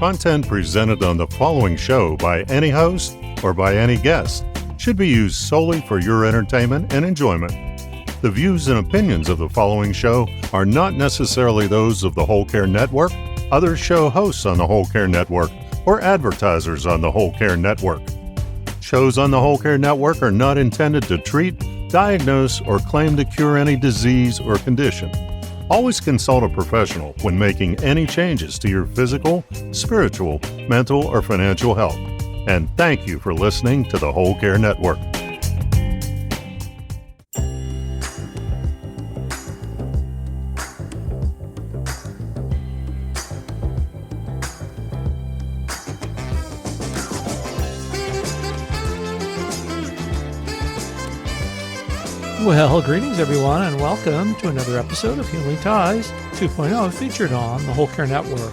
Content presented on the following show by any host or by any guest should be used solely for your entertainment and enjoyment. The views and opinions of the following show are not necessarily those of the Whole Care Network, other show hosts on the Whole Care Network, or advertisers on the Whole Care Network. Shows on the Whole Care Network are not intended to treat, diagnose, or claim to cure any disease or condition. Always consult a professional when making any changes to your physical, spiritual, mental, or financial health. And thank you for listening to the Whole Care Network. Well, greetings everyone, and welcome to another episode of Healing Ties 2.0, featured on the Whole Care Network.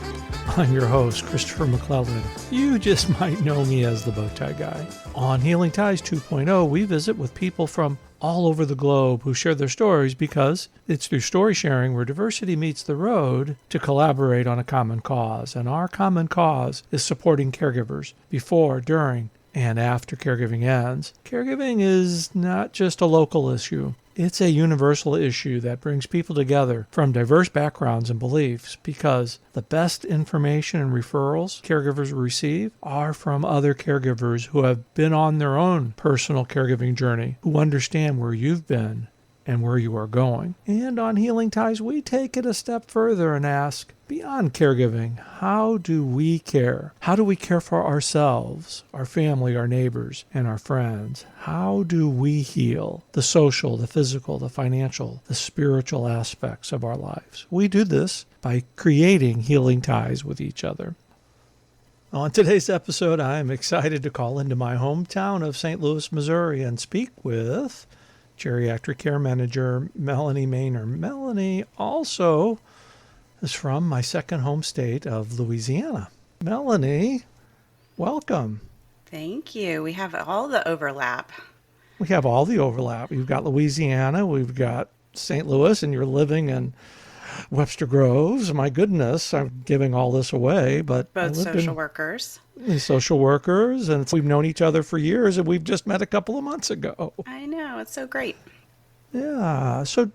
I'm your host, Christopher McClellan. You just might know me as the Bowtie Guy. On Healing Ties 2.0, we visit with people from all over the globe who share their stories because it's through story sharing where diversity meets the road to collaborate on a common cause. And our common cause is supporting caregivers before, during, and after caregiving ends. Caregiving is not just a local issue. It's a universal issue that brings people together from diverse backgrounds and beliefs because the best information and referrals caregivers receive are from other caregivers who have been on their own personal caregiving journey, who understand where you've been and where you are going. And on Healing Ties, we take it a step further and ask, beyond caregiving, how do we care? How do we care for ourselves, our family, our neighbors, and our friends? How do we heal the social, the physical, the financial, the spiritual aspects of our lives? We do this by creating healing ties with each other. On today's episode, I am excited to call into my hometown of St. Louis, Missouri, and speak with Geriatric Care Manager Melanie Maynor. Melanie also is from my second home state of Louisiana. Melanie, welcome. Thank you. We have all the overlap. We have all the overlap. We've got Louisiana, we've got St. Louis, and you're living in Webster Groves. My goodness, I'm giving all this away, but both social workers. Social workers, and we've known each other for years, and we've just met a couple of months ago. I know, it's so great. Yeah, so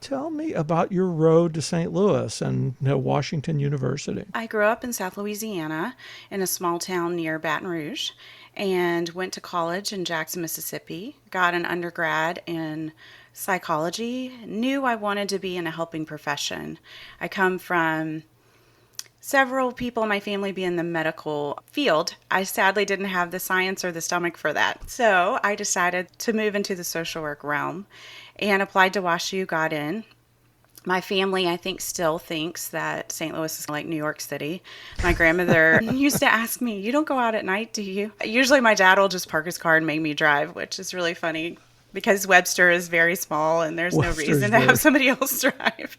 tell me about your road to St. Louis and Washington University. I grew up in South Louisiana in a small town near Baton Rouge and went to college in Jackson, Mississippi, got an undergrad in psychology, knew I wanted to be in a helping profession. I come from several people in my family being in the medical field. I sadly didn't have the science or the stomach for that. So I decided to move into the social work realm and applied to WashU, got in. My family, I think, still thinks that St. Louis is like New York City. My grandmother used to ask me, "You don't go out at night, do you?" Usually my dad will just park his car and make me drive, which is really funny because Webster is very small and there's no reason to have somebody else drive.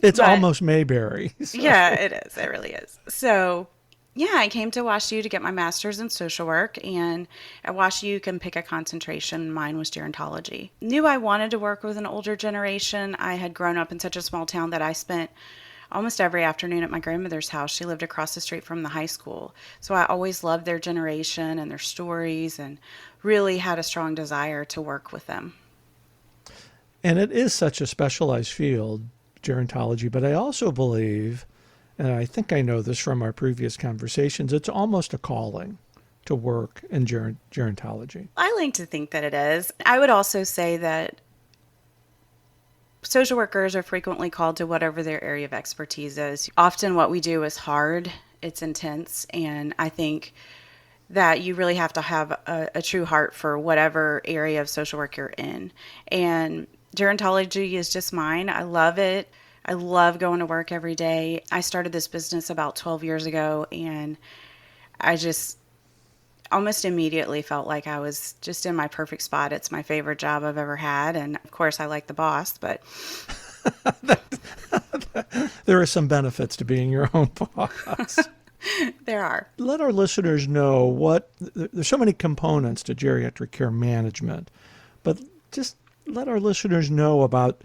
It's almost Mayberry. So. Yeah, it is. It really is. So, yeah, I came to WashU to get my master's in social work, and at WashU you can pick a concentration. Mine was gerontology. Knew I wanted to work with an older generation. I had grown up in such a small town that I spent almost every afternoon at my grandmother's house. She lived across the street from the high school. So I always loved their generation and their stories and really had a strong desire to work with them. And it is such a specialized field, gerontology, but I also believe, and I think I know this from our previous conversations, it's almost a calling to work in gerontology. I like to think that it is. I would also say that social workers are frequently called to whatever their area of expertise is. Often what we do is hard, it's intense, and I think that you really have to have a true heart for whatever area of social work you're in. And gerontology is just mine. I love it. I love going to work every day. I started this business about 12 years ago, and I just almost immediately felt like I was just in my perfect spot. It's my favorite job I've ever had. And of course, I like the boss, but there are some benefits to being your own boss. There are. Let our listeners know there's so many components to geriatric care management, but just let our listeners know about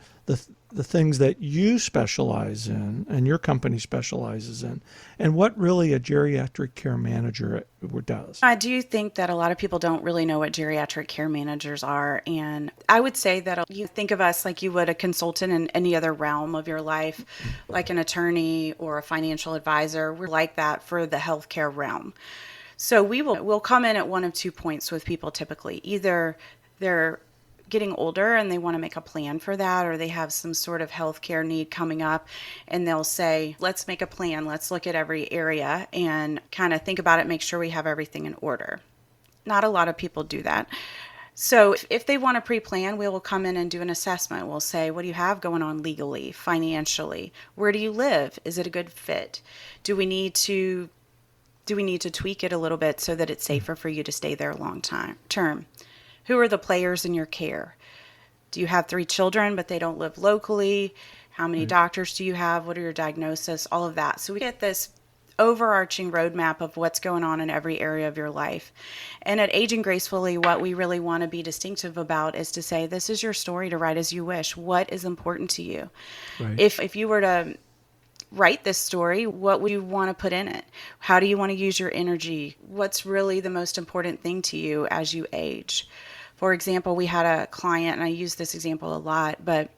the things that you specialize in and your company specializes in, and what really a geriatric care manager does. I do think that a lot of people don't really know what geriatric care managers are. And I would say that you think of us like you would a consultant in any other realm of your life, like an attorney or a financial advisor. We're like that for the healthcare realm. So we'll come in at one of 2 points with people typically. Either they're getting older and they want to make a plan for that, or they have some sort of healthcare need coming up and they'll say, let's make a plan. Let's look at every area and kind of think about it, make sure we have everything in order. Not a lot of people do that. So if they want to pre-plan, we will come in and do an assessment. We'll say, what do you have going on legally, financially? Where do you live? Is it a good fit? Do we need to tweak it a little bit so that it's safer for you to stay there a long term? Who are the players in your care? Do you have 3 children, but they don't live locally? How many doctors do you have? What are your diagnoses? All of that. So we get this overarching roadmap of what's going on in every area of your life. And at Aging Gracefully, what we really want to be distinctive about is to say, this is your story to write as you wish. What is important to you? Right. If you were to write this story, what would you want to put in it? How do you want to use your energy? What's really the most important thing to you as you age? For example, we had a client, and I use this example a lot, but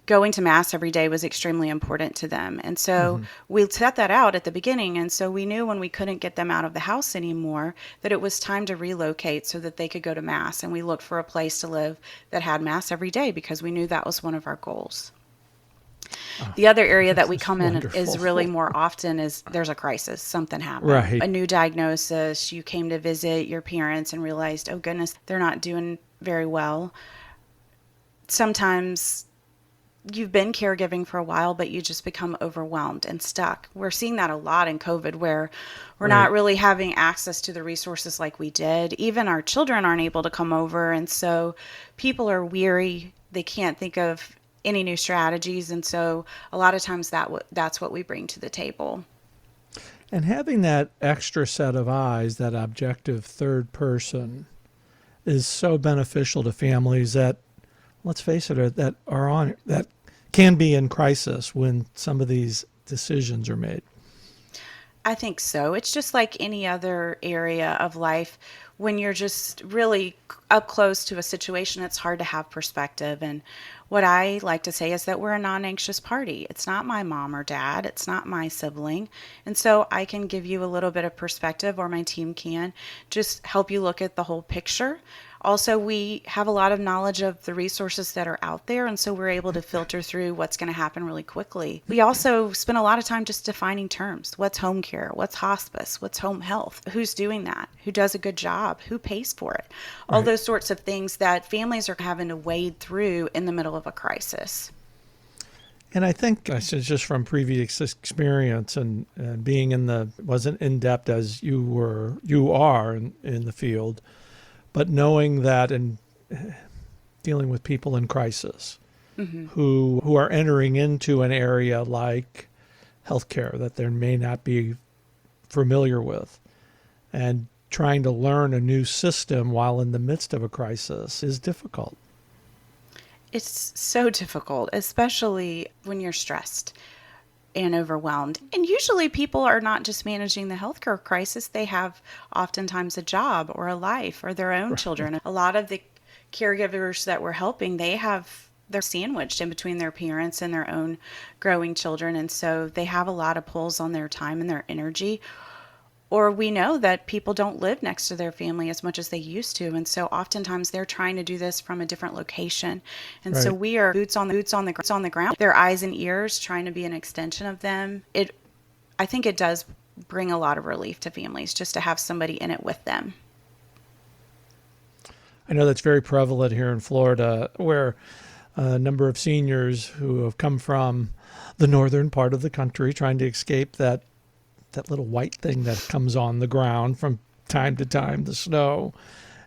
going to Mass every day was extremely important to them. And so we set that out at the beginning. And so we knew when we couldn't get them out of the house anymore that it was time to relocate so that they could go to Mass. And we looked for a place to live that had Mass every day because we knew that was one of our goals. The other area that we come in is really more often is there's a crisis, something happened, Right. a new diagnosis, you came to visit your parents and realized, oh goodness, they're not doing very well. Sometimes you've been caregiving for a while, but you just become overwhelmed and stuck. We're seeing that a lot in COVID where we're not really having access to the resources like we did. Even our children aren't able to come over. And so people are weary. They can't think of any new strategies. And so a lot of times that's what we bring to the table. And having that extra set of eyes, that objective third person, is so beneficial to families that, let's face it, that can be in crisis when some of these decisions are made. I think so. It's just like any other area of life. When you're just really up close to a situation, it's hard to have perspective. And what I like to say is that we're a non-anxious party. It's not my mom or dad. It's not my sibling. And so I can give you a little bit of perspective, or my team can just help you look at the whole picture. Also, we have a lot of knowledge of the resources that are out there, and so we're able to filter through what's going to happen really quickly. We also spend a lot of time just defining terms. What's home care? What's hospice? What's home health? Who's doing that? Who does a good job? Who pays for it? All those sorts of things that families are having to wade through in the middle of a crisis. And I think just from previous experience and being wasn't in depth as you are in the field, but knowing that and dealing with people in crisis who are entering into an area like healthcare that they may not be familiar with, and trying to learn a new system while in the midst of a crisis is difficult. It's so difficult, especially when you're stressed and overwhelmed. And usually people are not just managing the healthcare crisis. They have oftentimes a job or a life or their own children. A lot of the caregivers that we're helping, they're sandwiched in between their parents and their own growing children. And so they have a lot of pulls on their time and their energy. Or we know that people don't live next to their family as much as they used to. And so oftentimes they're trying to do this from a different location. And so we are boots on the ground, their eyes and ears, trying to be an extension of them. I think it does bring a lot of relief to families just to have somebody in it with them. I know that's very prevalent here in Florida, where a number of seniors who have come from the northern part of the country trying to escape that little white thing that comes on the ground from time to time, the snow.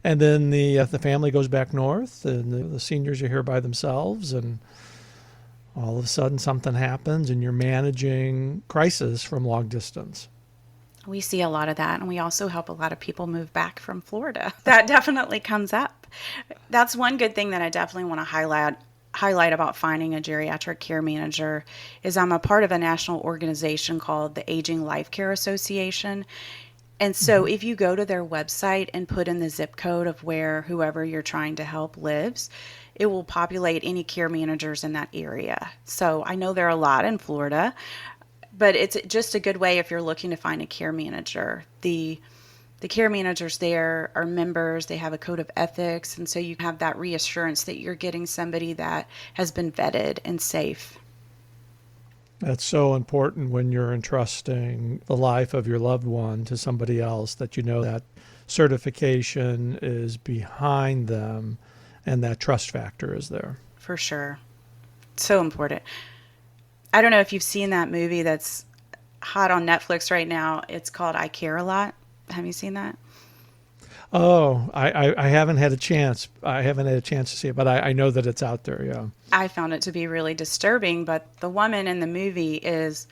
And then the family goes back north, and the seniors are here by themselves, and all of a sudden something happens, and you're managing crisis from long distance. We see a lot of that, and we also help a lot of people move back from Florida. That definitely comes up. That's one good thing that I definitely want to highlight about finding a geriatric care manager is I'm a part of a national organization called the Aging Life Care Association. And so if you go to their website and put in the zip code of where whoever you're trying to help lives, it will populate any care managers in that area. So I know there are a lot in Florida, but it's just a good way if you're looking to find a care manager. The care managers there are members, they have a code of ethics, and so you have that reassurance that you're getting somebody that has been vetted and safe. That's so important when you're entrusting the life of your loved one to somebody else, that you know that certification is behind them and that trust factor is there. For sure. So important. I don't know if you've seen that movie that's hot on Netflix right now. It's called I Care a Lot. Have you seen that? Oh, I haven't had a chance. I haven't had a chance to see it, but I know that it's out there, yeah. I found it to be really disturbing, but the woman in the movie is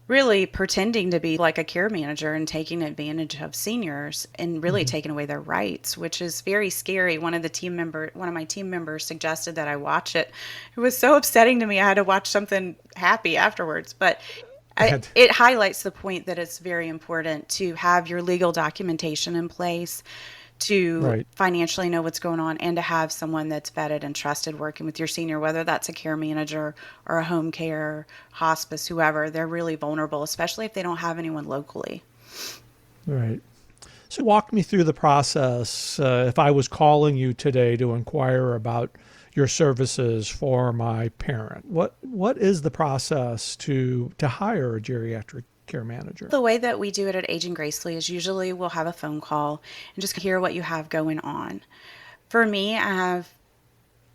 really pretending to be like a care manager and taking advantage of seniors and really taking away their rights, which is very scary. One of my team members suggested that I watch it. It was so upsetting to me. I had to watch something happy afterwards, but it highlights the point that it's very important to have your legal documentation in place, to financially know what's going on, and to have someone that's vetted and trusted working with your senior, whether that's a care manager or a home care, hospice, whoever. They're really vulnerable, especially if they don't have anyone locally. Right. So walk me through the process. If I was calling you today to inquire about your services for my parent, what is the process to hire a geriatric care manager? The way that we do it at Age Gracefully is usually we'll have a phone call and just hear what you have going on. For me, I have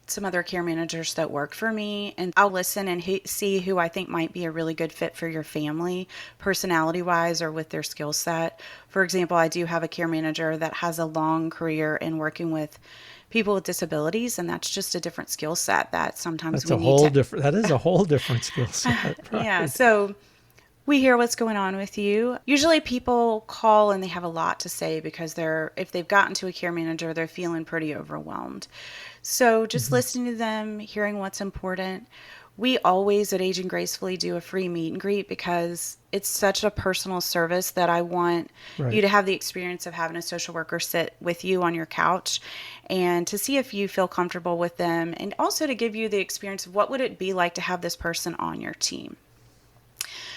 some other care managers that work for me, and I'll listen and see who I think might be a really good fit for your family, personality-wise or with their skill set. For example, I do have a care manager that has a long career in working with people with disabilities, and that's just a different skill set that sometimes that is a whole different skill set. Right? Yeah, so we hear what's going on with you. Usually people call and they have a lot to say because if they've gotten to a care manager, they're feeling pretty overwhelmed. So just listening to them, hearing what's important. We always at Age Gracefully do a free meet and greet because it's such a personal service that I want you to have the experience of having a social worker sit with you on your couch and to see if you feel comfortable with them, and also to give you the experience of what would it be like to have this person on your team.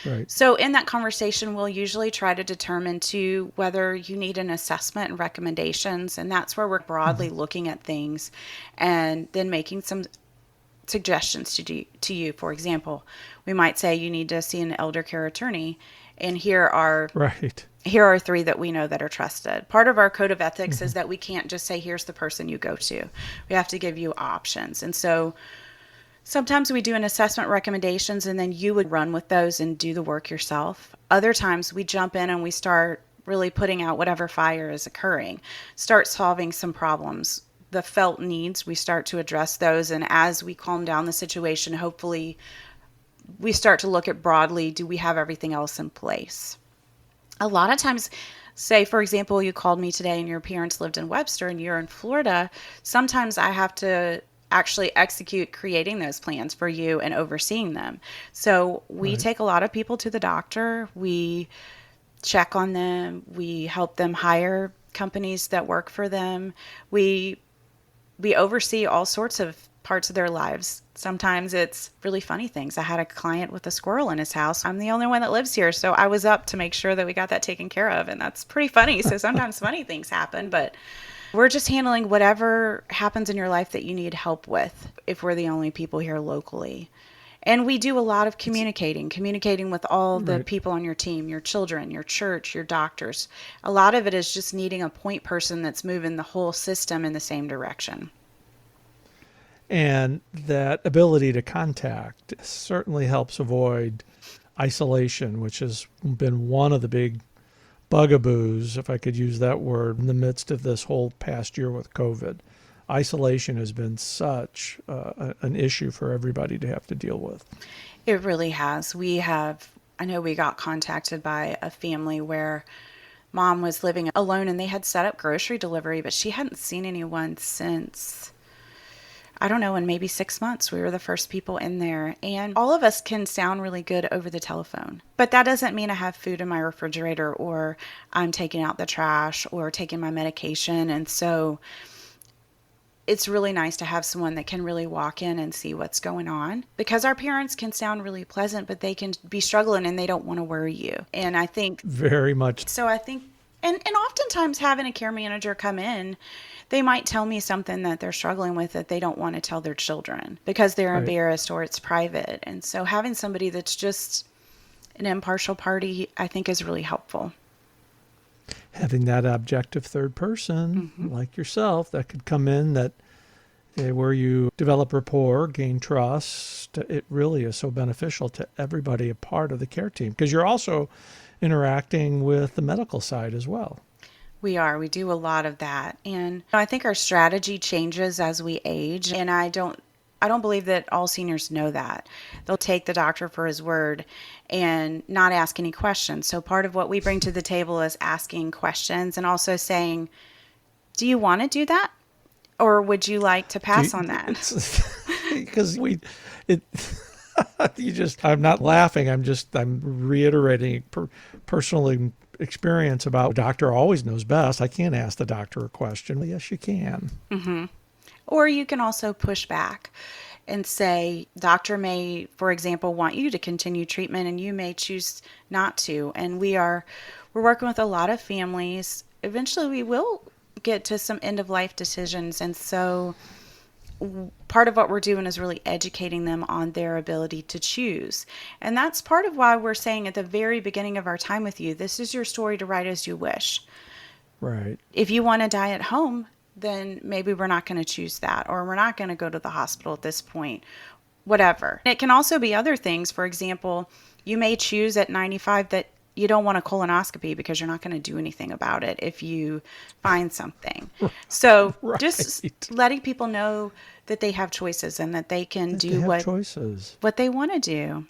Right. So in that conversation, we'll usually try to determine whether you need an assessment and recommendations, and that's where we're broadly looking at things and then making some suggestions to you. For example, we might say you need to see an elder care attorney, and here are 3 that we know that are trusted. Part of our code of ethics is that we can't just say, here's the person you go to. We have to give you options. And so sometimes we do an assessment recommendations, and then you would run with those and do the work yourself. Other times we jump in and we start really putting out whatever fire is occurring, start solving some problems. The felt needs, we start to address those. And as we calm down the situation, hopefully we start to look at broadly, do we have everything else in place? A lot of times, say, for example, you called me today and your parents lived in Webster and you're in Florida. Sometimes I have to actually execute creating those plans for you and overseeing them. So we take a lot of people to the doctor. We check on them. We help them hire companies that work for them. We oversee all sorts of parts of their lives. Sometimes it's really funny things. I had a client with a squirrel in his house. I'm the only one that lives here, so I was up to make sure that we got that taken care of, and that's pretty funny. So sometimes funny things happen, but we're just handling whatever happens in your life that you need help with if we're the only people here locally. And we do a lot of communicating with all the people on your team, your children, your church, your doctors. A lot of it is just needing a point person that's moving the whole system in the same direction. And that ability to contact certainly helps avoid isolation, which has been one of the big bugaboos, if I could use that word, in the midst of this whole past year with COVID. Isolation has been such an issue for everybody to have to deal with. It really has. I know we got contacted by a family where mom was living alone and they had set up grocery delivery, but she hadn't seen anyone since I don't know, in maybe 6 months, we were the first people in there. And all of us can sound really good over the telephone. But that doesn't mean I have food in my refrigerator, or I'm taking out the trash, or taking my medication. And so it's really nice to have someone that can really walk in and see what's going on, because our parents can sound really pleasant, but they can be struggling and they don't want to worry you. And I think Very much. so. I think, and oftentimes having a care manager come in, they might tell me something that they're struggling with that they don't want to tell their children because they're Right. embarrassed or it's private. And so having somebody that's just an impartial party, I think, is really helpful. Having that objective third person like yourself that could come in, that where you develop rapport, gain trust, it really is so beneficial to everybody a part of the care team, because you're also interacting with the medical side as well. We are. We do a lot of that. And I think our strategy changes as we age. And I don't believe that all seniors know that. They'll take the doctor for his word and not ask any questions. So part of what we bring to the table is asking questions, and also saying, do you want to do that? Or would you like to pass on that? Because I'm not laughing. I'm reiterating personal experience about the doctor always knows best. I can't ask the doctor a question. Well, yes, you can. Mm-hmm. Or you can also push back and say, doctor may, for example, want you to continue treatment and you may choose not to. And we're working with a lot of families. Eventually we will get to some end of life decisions. And so part of what we're doing is really educating them on their ability to choose. And that's part of why we're saying at the very beginning of our time with you, this is your story to write as you wish. Right. If you want to die at home, then maybe we're not going to choose that, or we're not going to go to the hospital at this point, whatever. It can also be other things. For example, you may choose at 95 that you don't want a colonoscopy because you're not going to do anything about it if you find something. So just letting people know that they have choices and that they can do what they want to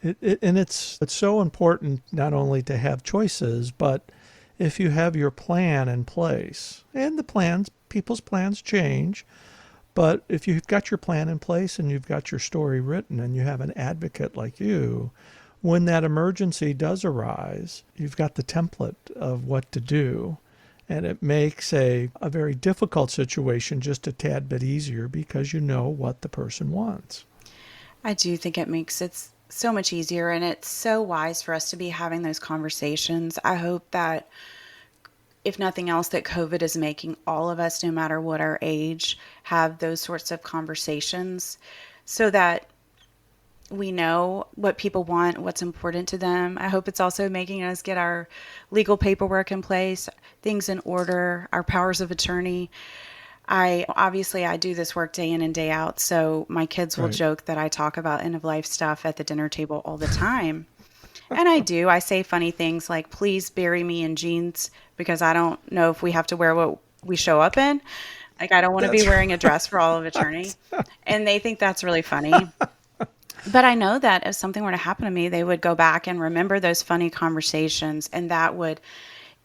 do. And it's so important not only to have choices, but if you have your plan in place, and people's plans change, but if you've got your plan in place and you've got your story written and you have an advocate like you, when that emergency does arise, you've got the template of what to do. And it makes a very difficult situation just a tad bit easier because you know what the person wants. I do think it makes it so much easier, and it's so wise for us to be having those conversations. I hope that, if nothing else, that COVID is making all of us, no matter what our age, have those sorts of conversations so that we know what people want, what's important to them. I hope it's also making us get our legal paperwork in place, things in order, our powers of attorney. I do this work day in and day out, so my kids will joke that I talk about end of life stuff at the dinner table all the time. And I do. I say funny things like, please bury me in jeans, because I don't know if we have to wear what we show up in. Like, I don't want to be wearing a dress for all of eternity. And they think that's really funny. But I know that if something were to happen to me, they would go back and remember those funny conversations, and that would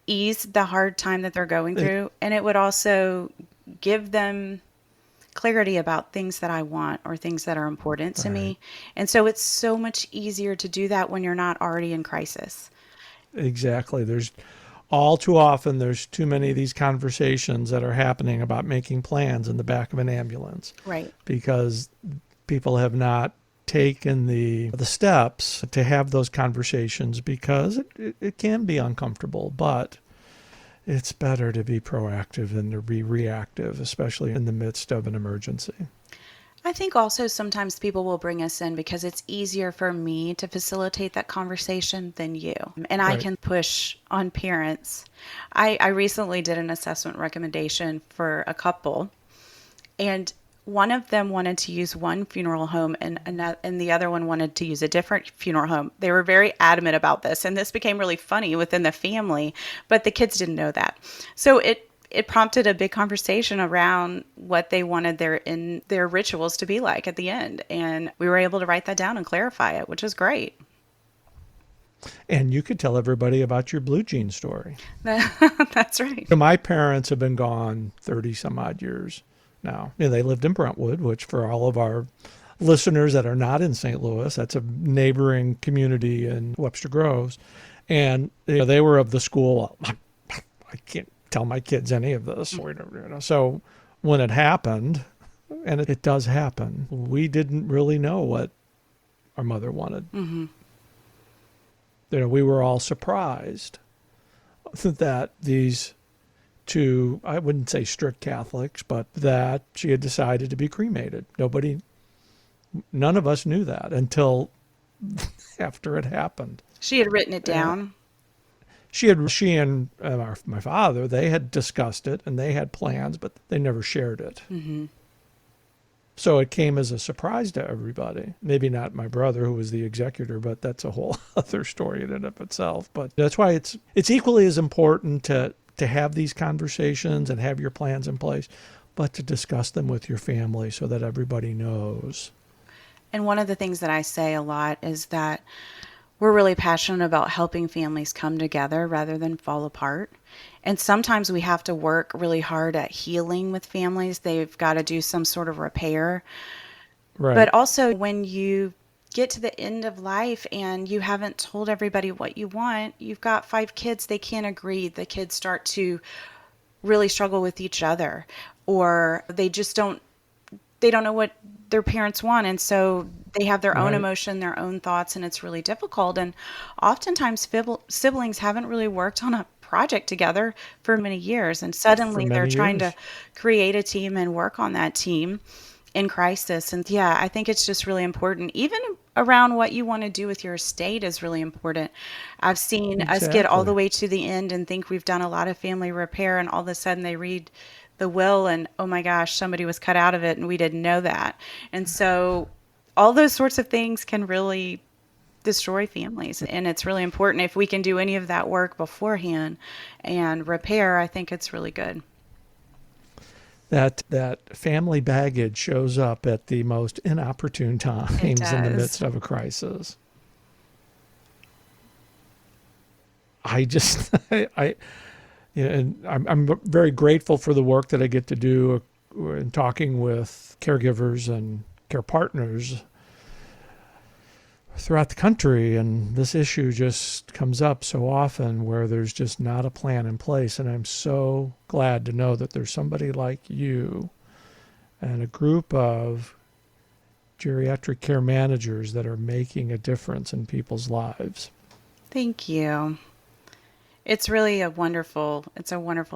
ease the hard time that they're going through. And it would also give them clarity about things that I want or things that are important to me. And so it's so much easier to do that when you're not already in crisis. Exactly. All too often, there's too many of these conversations that are happening about making plans in the back of an ambulance. Right. Because people have not taken the steps to have those conversations, because it can be uncomfortable, but it's better to be proactive than to be reactive, especially in the midst of an emergency. I think also sometimes people will bring us in because it's easier for me to facilitate that conversation than you. And I can push on parents. I recently did an assessment recommendation for a couple, and one of them wanted to use one funeral home and the other one wanted to use a different funeral home. They were very adamant about this, and this became really funny within the family, but the kids didn't know that. So it prompted a big conversation around what they wanted their rituals to be like at the end. And we were able to write that down and clarify it, which is great. And you could tell everybody about your blue jean story. That's right. My parents have been gone 30 some odd years. now. They lived in Brentwood, which for all of our listeners that are not in St. Louis, that's a neighboring community in Webster Groves. And they were of the school, I can't tell my kids any of this. So when it happened, and it does happen, we didn't really know what our mother wanted. Mm-hmm. We were all surprised that these two, I wouldn't say strict Catholics, but that she had decided to be cremated. None of us knew that until after it happened. She had written it down. She and my father, they had discussed it and they had plans, but they never shared it. Mm-hmm. So it came as a surprise to everybody. Maybe not my brother, who was the executor, but that's a whole other story in and of itself. But that's why it's equally as important to have these conversations and have your plans in place, but to discuss them with your family so that everybody knows. And one of the things that I say a lot is that we're really passionate about helping families come together rather than fall apart. And sometimes we have to work really hard at healing with families. They've got to do some sort of repair. Right. But also when you get to the end of life and you haven't told everybody what you want, you've got 5 kids, they can't agree. The kids start to really struggle with each other, or they don't know what their parents want. And so they have their own emotion, their own thoughts, and it's really difficult. And oftentimes siblings haven't really worked on a project together for many years. And suddenly they're trying to create a team and work on that team in crisis. And yeah, I think it's just really important. Even around what you want to do with your estate is really important. I've seen us get all the way to the end and think we've done a lot of family repair, and all of a sudden they read the will and, oh my gosh, somebody was cut out of it and we didn't know that. And so all those sorts of things can really destroy families. And it's really important if we can do any of that work beforehand and repair, I think it's really good. That family baggage shows up at the most inopportune times in the midst of a crisis. And I'm very grateful for the work that I get to do in talking with caregivers and care partners throughout the country. And this issue just comes up so often where there's just not a plan in place. And I'm so glad to know that there's somebody like you and a group of geriatric care managers that are making a difference in people's lives. Thank you. It's really a wonderful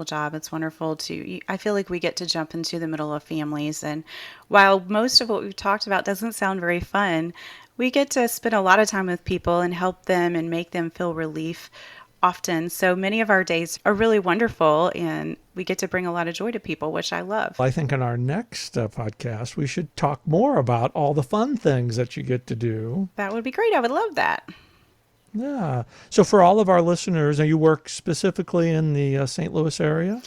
job. It's wonderful I feel like we get to jump into the middle of families. And while most of what we've talked about doesn't sound very fun, we get to spend a lot of time with people and help them and make them feel relief often. So many of our days are really wonderful, and we get to bring a lot of joy to people, which I love. I think in our next podcast, we should talk more about all the fun things that you get to do. That would be great. I would love that. Yeah. So for all of our listeners, you work specifically in the St. Louis area?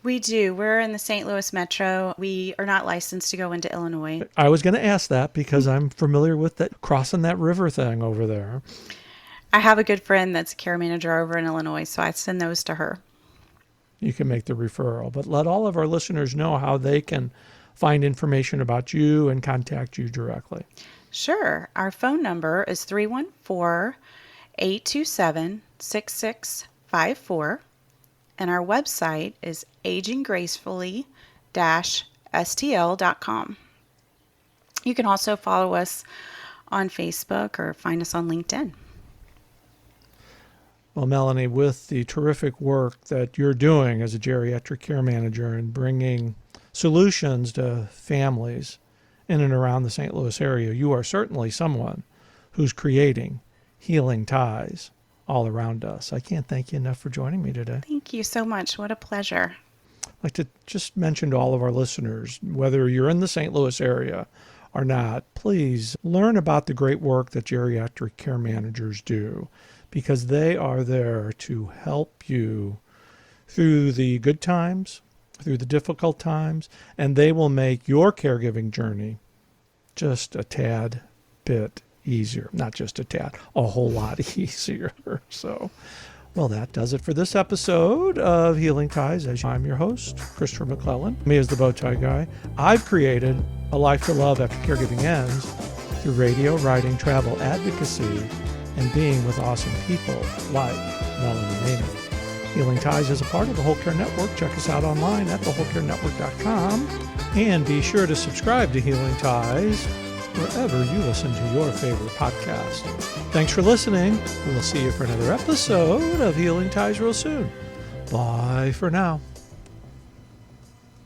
We do. We're in the St. Louis metro. We are not licensed to go into Illinois. I was going to ask that because I'm familiar with that crossing that river thing over there. I have a good friend that's a care manager over in Illinois, so I send those to her. You can make the referral. But let all of our listeners know how they can find information about you and contact you directly. Sure. Our phone number is 314-827-6654. And our website is aginggracefully-stl.com. You can also follow us on Facebook or find us on LinkedIn. Well, Melanie, with the terrific work that you're doing as a geriatric care manager and bringing solutions to families in and around the St. Louis area, you are certainly someone who's creating healing ties all around us. I can't thank you enough for joining me today. Thank you so much. What a pleasure. I'd like to just mention to all of our listeners, whether you're in the St. Louis area or not, please learn about the great work that geriatric care managers do, because they are there to help you through the good times, through the difficult times, and they will make your caregiving journey just a tad bit easier. Not just a tad, a whole lot easier. So Well, that does it for this episode of Healing Ties. As I'm your host, Christopher McClellan. Me as the bow tie guy. I've created a life to love after caregiving ends through radio, writing, travel, advocacy, and being with awesome people like Melanie Maynor. Healing Ties is a part of the Whole Care Network. Check us out online at thewholecarenetwork.com. And be sure to subscribe to Healing Ties wherever you listen to your favorite podcast. Thanks for listening. We'll see you for another episode of Healing Ties real soon. Bye for now.